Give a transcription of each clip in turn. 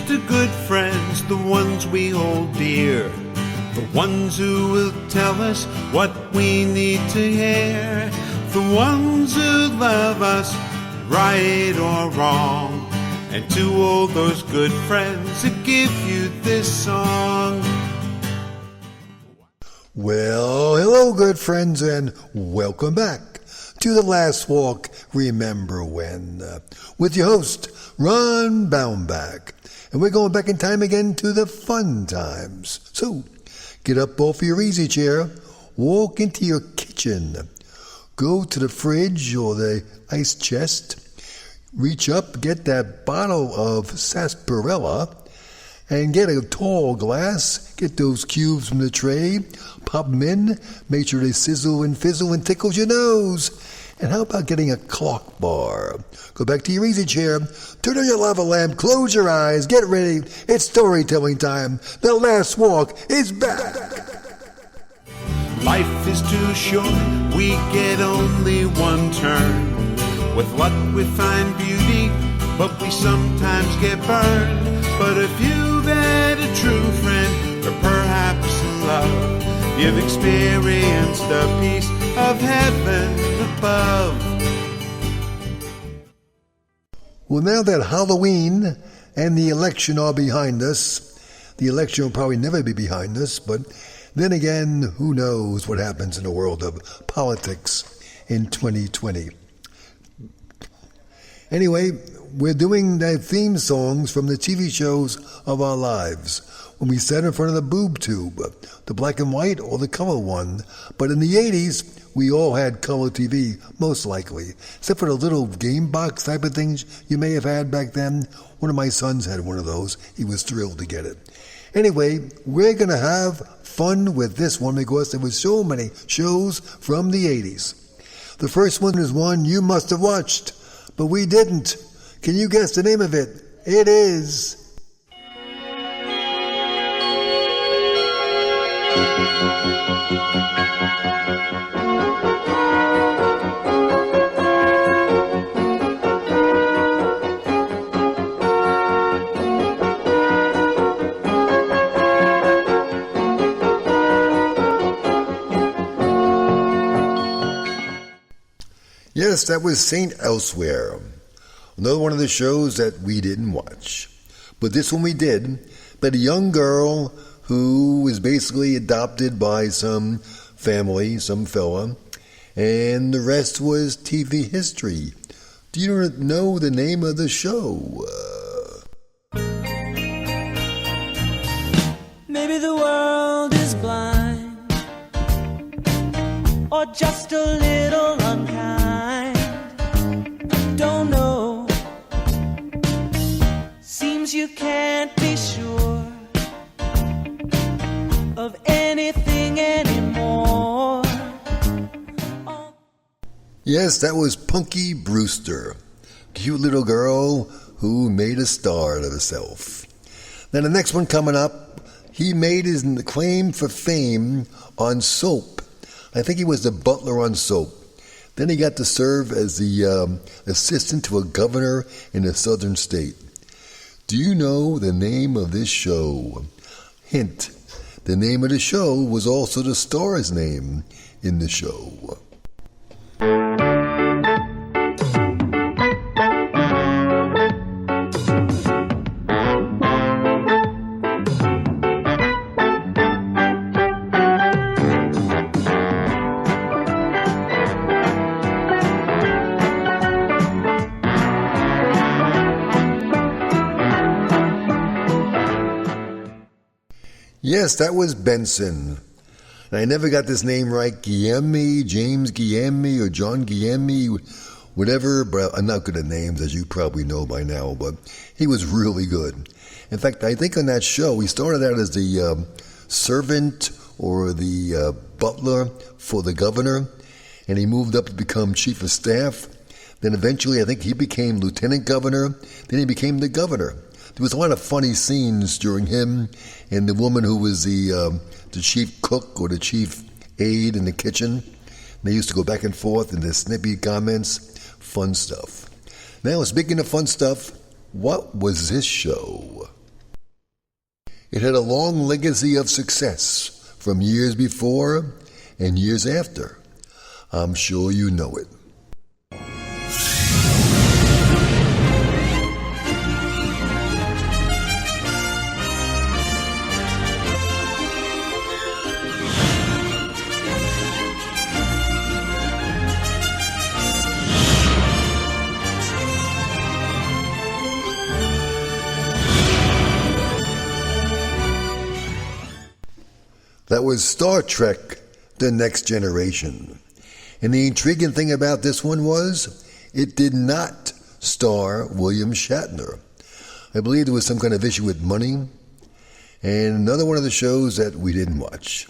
to good friends, the ones we hold dear, the ones who will tell us what we need to hear, the ones who love us, right or wrong. And to all those good friends that give you this song. Well, hello, good friends, and welcome back to The Last Walk, Remember When, with your host, Ron Baumbach. And we're going back in time again to the fun times. So, get up off your easy chair, walk into your kitchen, go to the fridge or the ice chest, reach up, get that bottle of sarsaparilla, and get a tall glass, get those cubes from the tray, pop them in, make sure they sizzle and fizzle and tickle your nose. And how about getting a clock bar? Go back to your easy chair, turn on your lava lamp, close your eyes, get ready. It's storytelling time. The Last Walk is back. Life is too short, we get only one turn. With luck we find beauty, but we sometimes get burned. But if you've had a true friend, or perhaps love, you've experienced a piece of heaven above. Well, now that Halloween and the election are behind us, the election will probably never be behind us, but then again, who knows what happens in the world of politics in 2020. Anyway, we're doing the theme songs from the TV shows of our lives. When we sat in front of the boob tube, the black and white or the color one. But in the 80s, we all had color TV, most likely. Except for the little game box type of things you may have had back then. One of my sons had one of those. He was thrilled to get it. Anyway, we're going to have fun with this one because there were so many shows from the 80s. The first one is one you must have watched, but we didn't. Can you guess the name of it? It is... Yes, that was Saint Elsewhere. Another one of the shows that we didn't watch. But this one we did. But a young girl who was basically adopted by some family, some fella, and the rest was TV history. Do you know the name of the show? Maybe the world is blind, or just a little unkind. Don't know. Seems you can't be sure of anything anymore. Yes, that was Punky Brewster. Cute little girl who made a star of herself. Then the next one coming up, he made his claim for fame on soap. I think he was the butler on soap. Then he got to serve as the assistant to a governor in a southern state. Do you know the name of this show? Hint, the name of the show was also the star's name in the show. Yes, that was Benson. And I never got this name right. Guillemi, James Guillemi, or John Guillemi, whatever. But I'm not good at names, as you probably know by now. But he was really good. In fact, I think on that show, he started out as the servant or the butler for the governor. And he moved up to become chief of staff. Then eventually, I think he became lieutenant governor. Then he became the governor. There was a lot of funny scenes during him and the woman who was the chief cook or the chief aide in the kitchen. They used to go back and forth in their snippy comments. Fun stuff. Now, speaking of fun stuff, what was this show? It had a long legacy of success from years before and years after. I'm sure you know it. That was Star Trek: The Next Generation. And the intriguing thing about this one was it did not star William Shatner. I believe there was some kind of issue with money. And another one of the shows that we didn't watch.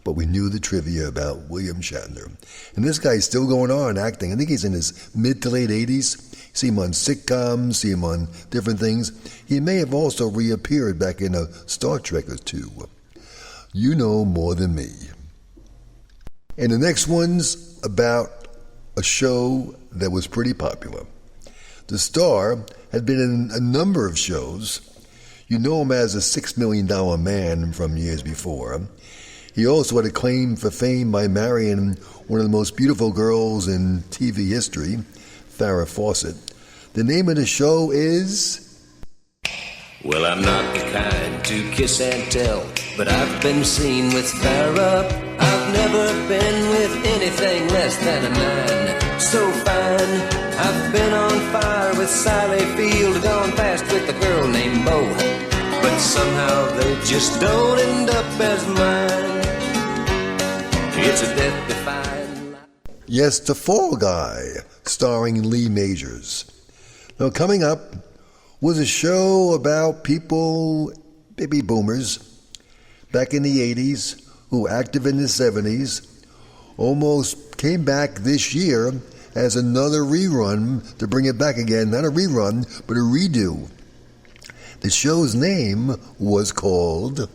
But we knew the trivia about William Shatner. And this guy's still going on acting. I think he's in his mid to late 80s. See him on sitcoms, see him on different things. He may have also reappeared back in a Star Trek or two. You know more than me. And the next one's about a show that was pretty popular. The star had been in a number of shows. You know him as a $6 Million Man from years before. He also had a claim for fame by marrying one of the most beautiful girls in TV history, Farrah Fawcett. The name of the show is... Well, I'm not the kind to kiss and tell, but I've been seen with Farrah. I've never been with anything less than a 9. So fine, I've been on fire with Sally Field, gone fast with a girl named Bo, but somehow they just don't end up as mine. It's a death-defying lie. Yes, The Fall Guy, starring Lee Majors. Now, coming up was a show about people, baby boomers, back in the 80s, who active in the 70s, almost came back this year as another rerun to bring it back again. Not a rerun, but a redo. The show's name was called...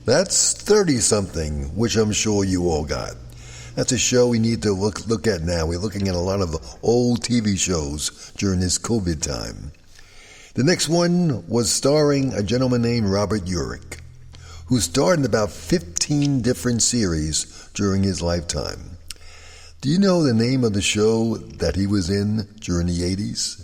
That's 30-something, which I'm sure you all got. That's a show we need to look at now. We're looking at a lot of old TV shows during this COVID time. The next one was starring a gentleman named Robert Urich, who starred in about 15 different series during his lifetime. Do you know the name of the show that he was in during the 80s?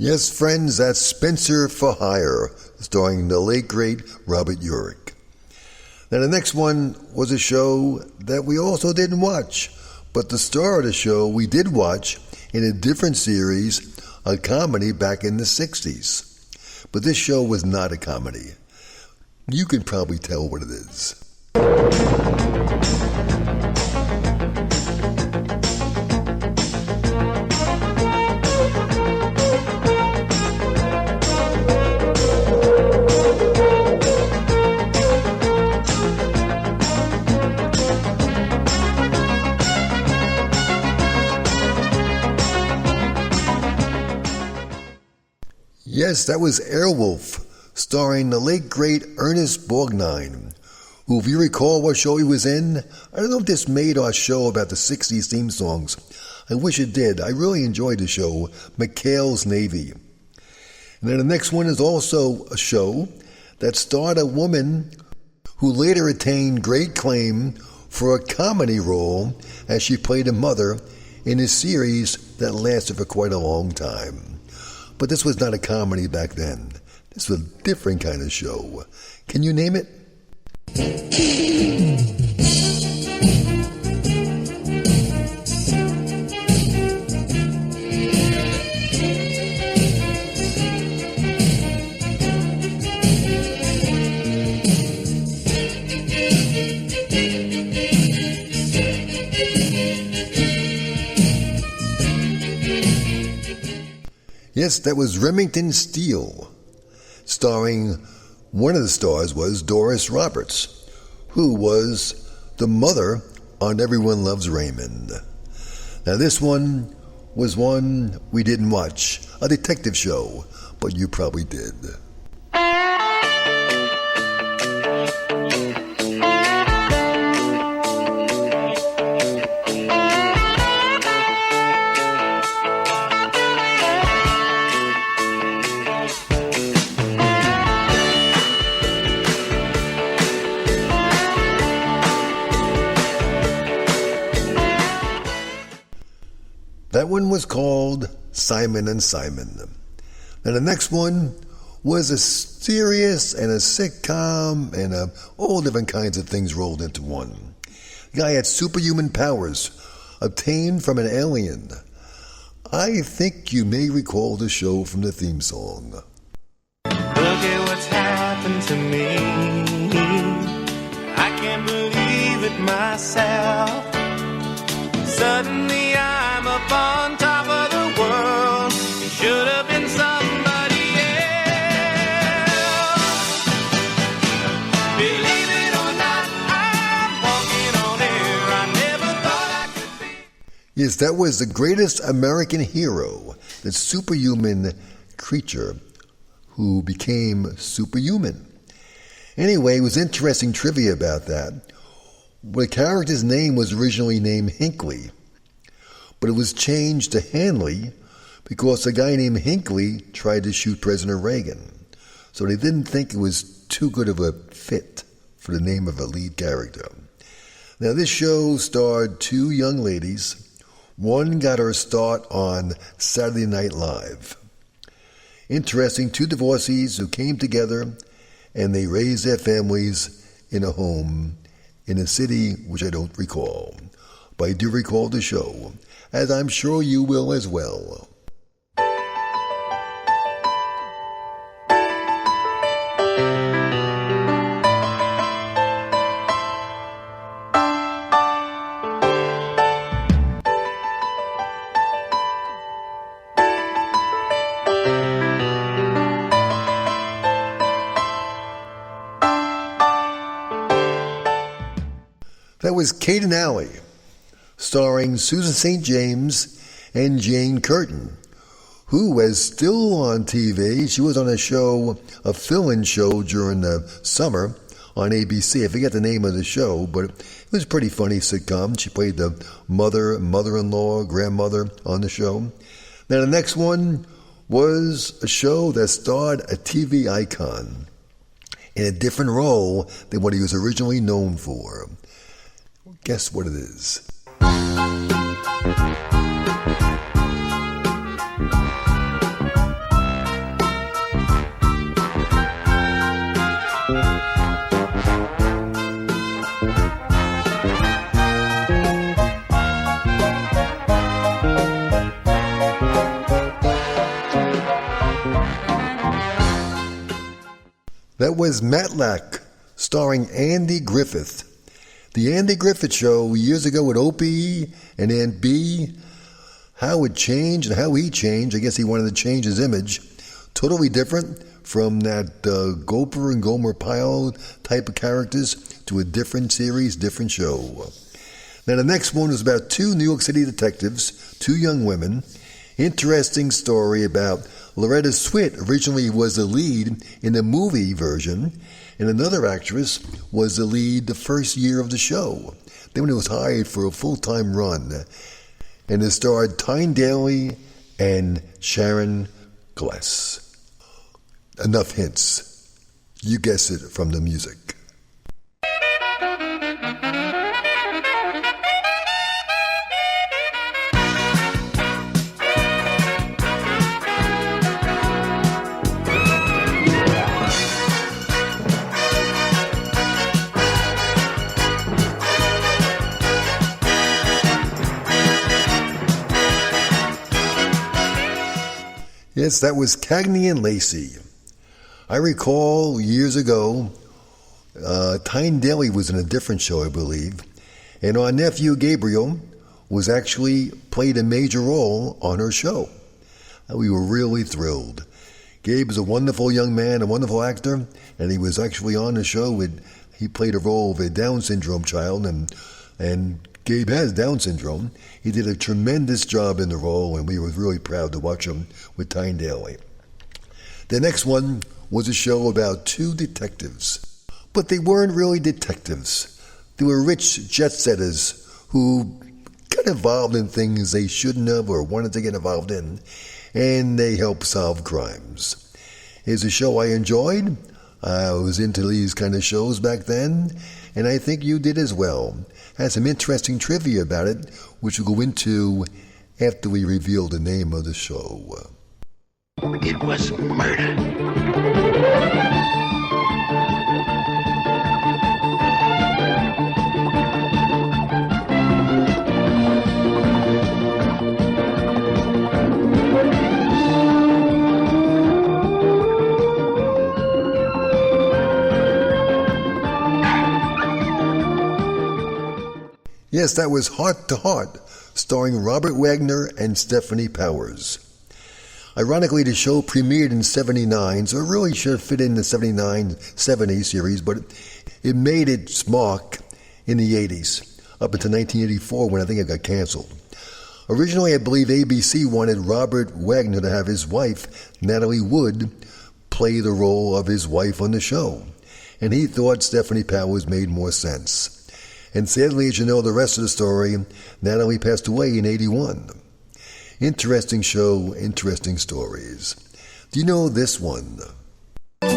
Yes, friends, that's Spencer for Hire, starring the late, great Robert Urich. Now, the next one was a show that we also didn't watch, but the star of the show we did watch in a different series, a comedy back in the 60s. But this show was not a comedy. You can probably tell what it is. Yes, that was Airwolf, starring the late, great Ernest Borgnine, who, if you recall what show he was in, I don't know if this made our show about the 60s theme songs. I wish it did. I really enjoyed the show, McHale's Navy. And then the next one is also a show that starred a woman who later attained great claim for a comedy role as she played a mother in a series that lasted for quite a long time. But this was not a comedy back then. This was a different kind of show. Can you name it? Yes, that was Remington Steele, starring, one of the stars was Doris Roberts, who was the mother on Everyone Loves Raymond. Now this one was one we didn't watch, a detective show, but you probably did. That one was called Simon and Simon. And the next one was a serious and a sitcom and all different kinds of things rolled into one. The guy had superhuman powers obtained from an alien. I think you may recall the show from the theme song. Look at what's happened to me. I can't believe it myself. Suddenly I'm up on top of the world. It should have been somebody else. Believe it or not, I'm walking on air. I never thought I could be. Yes, that was the greatest American hero, the superhuman creature who became superhuman. Anyway, it was interesting trivia about that. The character's name was originally named Hinckley, but it was changed to Hanley because a guy named Hinckley tried to shoot President Reagan. So they didn't think it was too good of a fit for the name of a lead character. Now this show starred two young ladies. One got her start on Saturday Night Live. Interesting, two divorcees who came together and they raised their families in a home in a city which I don't recall. But I do recall the show, as I'm sure you will as well. That was Kate and Allie, starring Susan St. James and Jane Curtin, who was still on TV. She was on a show, a fill-in show during the summer on ABC. I forget the name of the show, but it was a pretty funny sitcom. She played the mother-in-law, grandmother on the show. Now the next one was a show that starred a TV icon in a different role than what he was originally known for. Guess what it is? That was Matlack, starring Andy Griffith. The Andy Griffith Show years ago with Opie and Aunt Bee, how it changed and how he changed. I guess he wanted to change his image. Totally different from that Gopher and Gomer Pyle type of characters to a different series, different show. Now the next one was about two New York City detectives, two young women. Interesting story about Loretta Swit originally was the lead in the movie version, and another actress was the lead the first year of the show. Then when it was hired for a full-time run, and it starred Tyne Daly and Sharon Gless. Enough hints. You guess it from the music. Yes, that was Cagney and Lacey. I recall years ago, Tyne Daly was in a different show, I believe, and our nephew Gabriel was actually played a major role on her show. We were really thrilled. Gabe is a wonderful young man, a wonderful actor, and he was actually on the show he played a role of a Down syndrome child, and Gabe has Down syndrome. He did a tremendous job in the role, and we were really proud to watch him with Tyne Daly. The next one was a show about two detectives. But they weren't really detectives. They were rich jet setters who got involved in things they shouldn't have or wanted to get involved in, and they helped solve crimes. It's a show I enjoyed. I was into these kind of shows back then, and I think you did as well. Had some interesting trivia about it, which we'll go into after we reveal the name of the show. It was murder. Yes, that was Heart to Heart, starring Robert Wagner and Stephanie Powers. Ironically, the show premiered in '79, so it really should have fit in the '79-'70 series, but it made its mark in the '80s, up until 1984 when I think it got canceled. Originally, I believe ABC wanted Robert Wagner to have his wife, Natalie Wood, play the role of his wife on the show, and he thought Stephanie Powers made more sense. And sadly, as you know the rest of the story, Natalie passed away in '81. Interesting show, interesting stories. Do you know this one? There's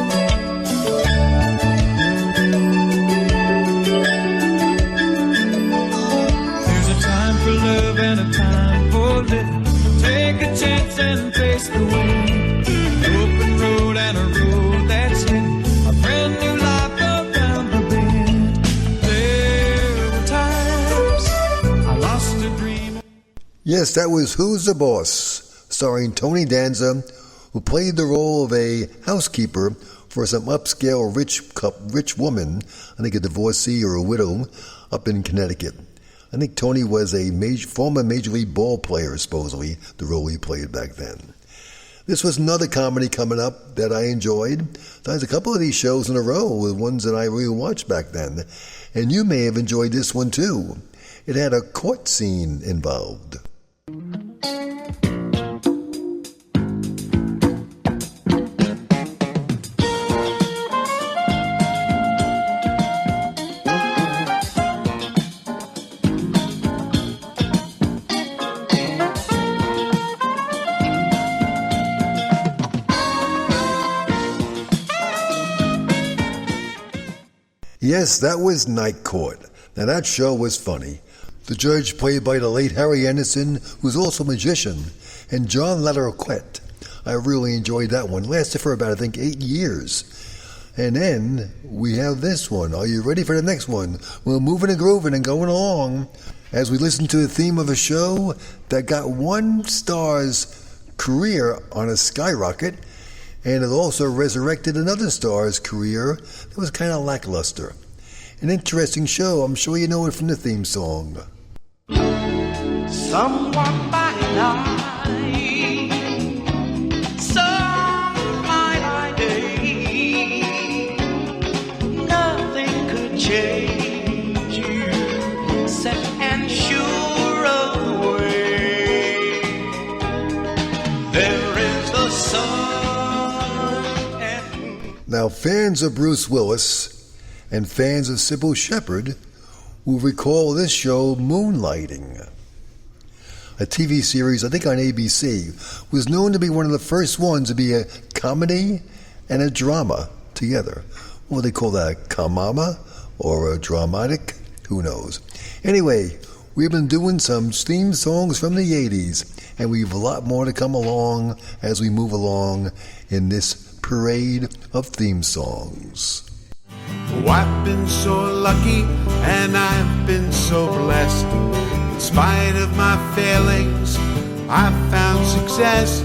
a time for love and a time for living. Take a chance and face the wind. An open road and a road that's hidden. A brand new life around the bend. There were times I lost a dream. Yes, that was Who's the Boss, starring Tony Danza, who played the role of a housekeeper for some upscale rich woman, I think a divorcee or a widow, up in Connecticut. I think Tony was a former Major League ball player, supposedly, the role he played back then. This was another comedy coming up that I enjoyed. There's a couple of these shows in a row with ones that I really watched back then, and you may have enjoyed this one too. It had a court scene involved. Yes, that was Night Court. Now that show was funny. The judge, played by the late Harry Anderson, who's also a magician, and John Larroquette. I really enjoyed that one. Lasted for about, I think, 8 years. And then we have this one. Are you ready for the next one? We're moving and grooving and going along as we listen to the theme of a show that got one star's career on a skyrocket, and it also resurrected another star's career that was kind of lackluster. An interesting show. I'm sure you know it from the theme song. Someone by night, some by day, nothing could change you, set and sure of the way. There is the sun and moon. Now, fans of Bruce Willis and fans of Sybil Shepherd will recall this show, Moonlighting. A TV series, I think on ABC, was known to be one of the first ones to be a comedy and a drama together. What do they call that, a comama or a dramatic? Who knows? Anyway, we've been doing some theme songs from the 80s, and we have a lot more to come along as we move along in this parade of theme songs. Oh, I've been so lucky and I've been so blessed. In spite of my failings, I've found success.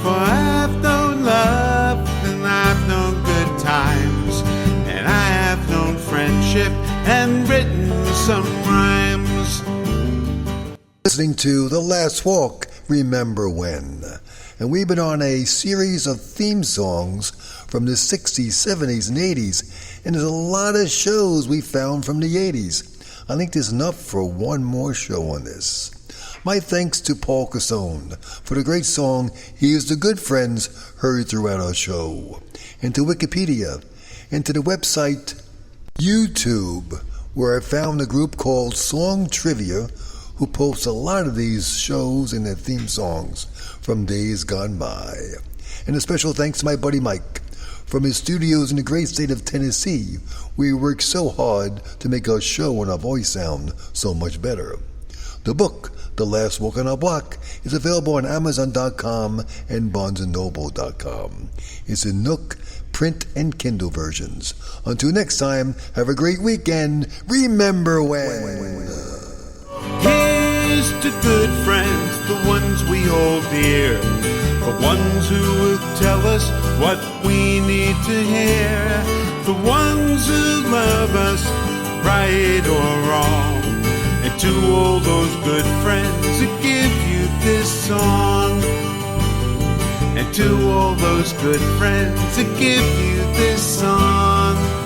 For I've known love and I've known good times, and I have known friendship and written some rhymes. Listening to The Last Walk Remember When. And we've been on a series of theme songs from the 60s, 70s, and 80s. And there's a lot of shows we found from the 80s. I think there's enough for one more show on this. My thanks to Paul Cassone for the great song Here's the Good Friends heard throughout our show. And to Wikipedia. And to the website YouTube, where I found a group called Song Trivia, who posts a lot of these shows and their theme songs from days gone by. And a special thanks to my buddy Mike from his studios in the great state of Tennessee, where he works so hard to make our show and our voice sound so much better. The book, The Last Walk on Our Block, is available on Amazon.com and BarnesandNoble.com. It's in Nook, print, and Kindle versions. Until next time, have a great weekend. Remember when. Here's to good friends, the ones we hold dear, the ones who will tell us what we need to hear, the ones who love us, right or wrong, and to all those good friends who give you this song, and to all those good friends who give you this song.